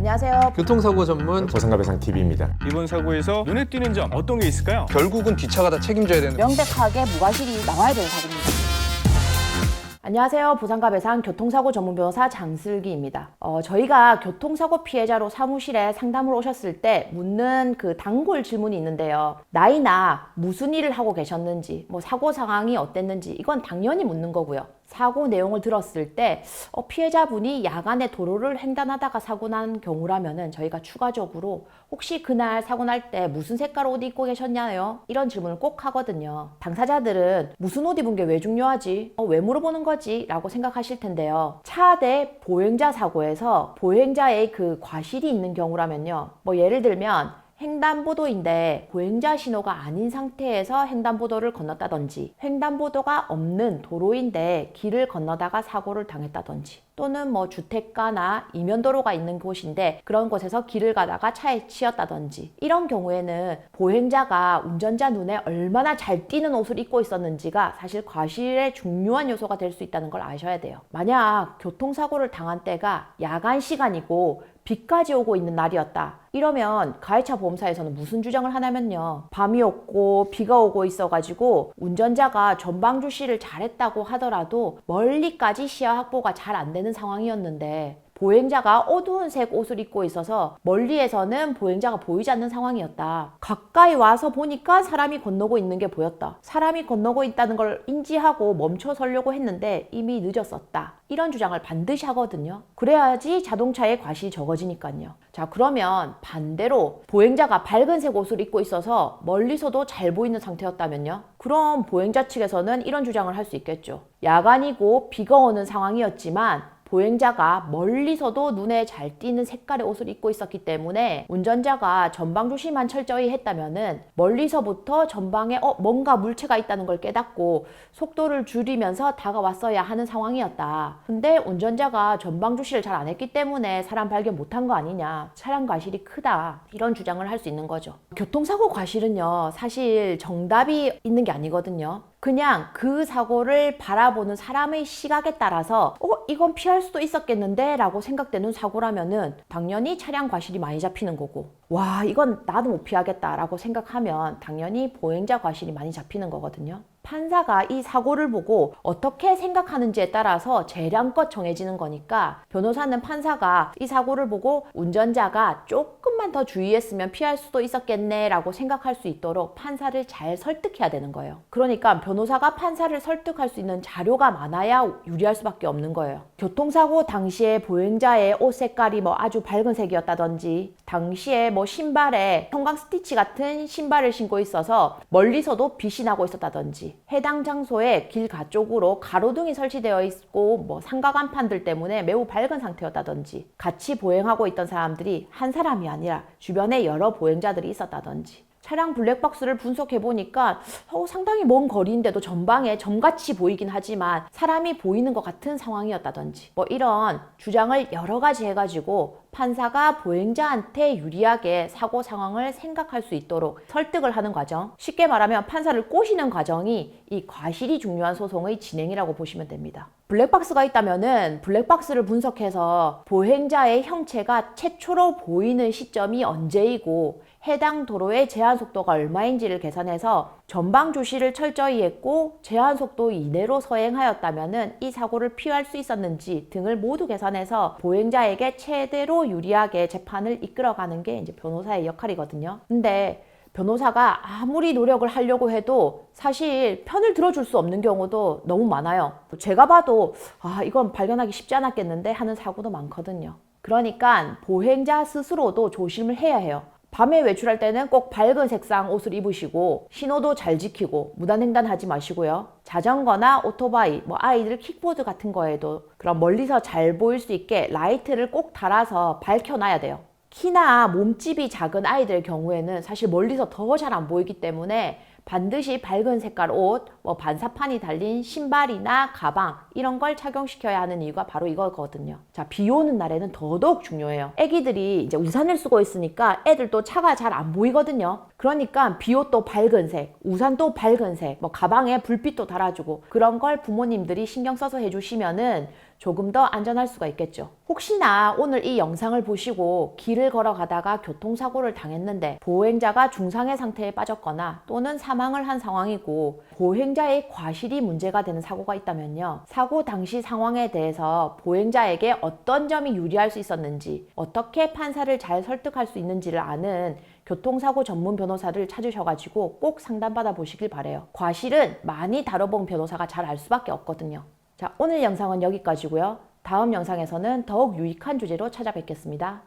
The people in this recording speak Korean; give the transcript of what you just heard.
안녕하세요. 교통사고 전문 보상가배상TV입니다. 이번 사고에서 눈에 띄는 점 어떤 게 있을까요? 결국은 뒷차가 다 책임져야 되는 명백하게 무과실이 나와야 되는 사고입니다. 안녕하세요. 보상가배상 교통사고 전문 변호사 장슬기입니다. 저희가 교통사고 피해자로 사무실에 상담을 오셨을 때 묻는 그 단골 질문이 있는데요. 나이나 무슨 일을 하고 계셨는지, 사고 상황이 어땠는지 이건 당연히 묻는 거고요. 사고 내용을 들었을 때 피해자분이 야간에 도로를 횡단하다가 사고 난 경우라면은 저희가 추가적으로 혹시 그날 사고 날 때 무슨 색깔 옷 입고 계셨냐요? 이런 질문을 꼭 하거든요. 당사자들은 무슨 옷 입은 게 왜 중요하지? 왜 물어보는 거지? 라고 생각하실 텐데요. 차대 보행자 사고에서 보행자의 그 과실이 있는 경우라면요. 예를 들면 횡단보도인데 보행자 신호가 아닌 상태에서 횡단보도를 건넜다든지, 횡단보도가 없는 도로인데 길을 건너다가 사고를 당했다든지, 또는 주택가나 이면도로가 있는 곳인데 그런 곳에서 길을 가다가 차에 치였다든지, 이런 경우에는 보행자가 운전자 눈에 얼마나 잘 띄는 옷을 입고 있었는지가 사실 과실의 중요한 요소가 될 수 있다는 걸 아셔야 돼요. 만약 교통사고를 당한 때가 야간 시간이고 비까지 오고 있는 날이었다. 이러면 가해차 보험사에서는 무슨 주장을 하냐면요. 밤이었고 비가 오고 있어가지고 운전자가 전방 주시를 잘했다고 하더라도 멀리까지 시야 확보가 잘 안 되는 상황이었는데 보행자가 어두운 색 옷을 입고 있어서 멀리에서는 보행자가 보이지 않는 상황이었다. 가까이 와서 보니까 사람이 건너고 있는 게 보였다. 사람이 건너고 있다는 걸 인지하고 멈춰 서려고 했는데 이미 늦었었다. 이런 주장을 반드시 하거든요. 그래야지 자동차의 과실이 적어지니까요. 자, 그러면 반대로 보행자가 밝은색 옷을 입고 있어서 멀리서도 잘 보이는 상태였다면요. 그럼 보행자 측에서는 이런 주장을 할 수 있겠죠. 야간이고 비가 오는 상황이었지만 보행자가 멀리서도 눈에 잘 띄는 색깔의 옷을 입고 있었기 때문에 운전자가 전방 주시만 철저히 했다면은 멀리서부터 전방에 뭔가 물체가 있다는 걸 깨닫고 속도를 줄이면서 다가왔어야 하는 상황이었다. 근데 운전자가 전방 주시를 잘 안 했기 때문에 사람 발견 못한 거 아니냐, 차량 과실이 크다, 이런 주장을 할 수 있는 거죠. 교통사고 과실은요, 사실 정답이 있는 게 아니거든요. 그냥 그 사고를 바라보는 사람의 시각에 따라서 이건 피할 수도 있었겠는데 라고 생각되는 사고라면은 당연히 차량 과실이 많이 잡히는 거고, 와 이건 나도 못 피하겠다 라고 생각하면 당연히 보행자 과실이 많이 잡히는 거거든요. 판사가 이 사고를 보고 어떻게 생각하는지에 따라서 재량껏 정해지는 거니까 변호사는 판사가 이 사고를 보고 운전자가 조금만 더 주의했으면 피할 수도 있었겠네 라고 생각할 수 있도록 판사를 잘 설득해야 되는 거예요. 그러니까 변호사가 판사를 설득할 수 있는 자료가 많아야 유리할 수밖에 없는 거예요. 교통사고 당시에 보행자의 옷 색깔이 아주 밝은 색이었다든지, 당시에 신발에 형광 스티치 같은 신발을 신고 있어서 멀리서도 빛이 나고 있었다든지, 해당 장소에 길 가쪽으로 가로등이 설치되어 있고 상가간판들 때문에 매우 밝은 상태였다든지, 같이 보행하고 있던 사람들이 한 사람이 아니라 주변에 여러 보행자들이 있었다든지, 차량 블랙박스를 분석해보니까 상당히 먼 거리인데도 전방에 점같이 보이긴 하지만 사람이 보이는 것 같은 상황이었다든지, 이런 주장을 여러 가지 해가지고 판사가 보행자한테 유리하게 사고 상황을 생각할 수 있도록 설득을 하는 과정, 쉽게 말하면 판사를 꼬시는 과정이 이 과실이 중요한 소송의 진행이라고 보시면 됩니다. 블랙박스가 있다면은 블랙박스를 분석해서 보행자의 형체가 최초로 보이는 시점이 언제이고 해당 도로의 제한 속도가 얼마인지를 계산해서 전방 주시를 철저히 했고 제한 속도 이내로 서행하였다면은 이 사고를 피할 수 있었는지 등을 모두 계산해서 보행자에게 최대로 유리하게 재판을 이끌어가는 게 이제 변호사의 역할이거든요. 근데 변호사가 아무리 노력을 하려고 해도 사실 편을 들어줄 수 없는 경우도 너무 많아요. 제가 봐도 이건 발견하기 쉽지 않았겠는데 하는 사고도 많거든요. 그러니까 보행자 스스로도 조심을 해야 해요. 밤에 외출할 때는 꼭 밝은 색상 옷을 입으시고 신호도 잘 지키고 무단횡단하지 마시고요. 자전거나 오토바이, 아이들 킥보드 같은 거에도 그럼 멀리서 잘 보일 수 있게 라이트를 꼭 달아서 밝혀놔야 돼요. 키나 몸집이 작은 아이들 경우에는 사실 멀리서 더 잘 안 보이기 때문에 반드시 밝은 색깔 옷, 반사판이 달린 신발이나 가방 이런 걸 착용시켜야 하는 이유가 바로 이거거든요. 자, 비 오는 날에는 더더욱 중요해요. 애기들이 이제 우산을 쓰고 있으니까 애들도 차가 잘 안 보이거든요. 그러니까 비옷도 밝은색, 우산도 밝은색, 가방에 불빛도 달아주고 그런 걸 부모님들이 신경 써서 해주시면은 조금 더 안전할 수가 있겠죠. 혹시나 오늘 이 영상을 보시고 길을 걸어가다가 교통사고를 당했는데 보행자가 중상해 상태에 빠졌거나 또는 사망을 한 상황이고 보행자의 과실이 문제가 되는 사고가 있다면요. 사고 당시 상황에 대해서 보행자에게 어떤 점이 유리할 수 있었는지, 어떻게 판사를 잘 설득할 수 있는지를 아는 교통사고 전문 변호사를 찾으셔가지고 꼭 상담받아 보시길 바래요. 과실은 많이 다뤄본 변호사가 잘 알 수밖에 없거든요. 자, 오늘 영상은 여기까지고요. 다음 영상에서는 더욱 유익한 주제로 찾아뵙겠습니다.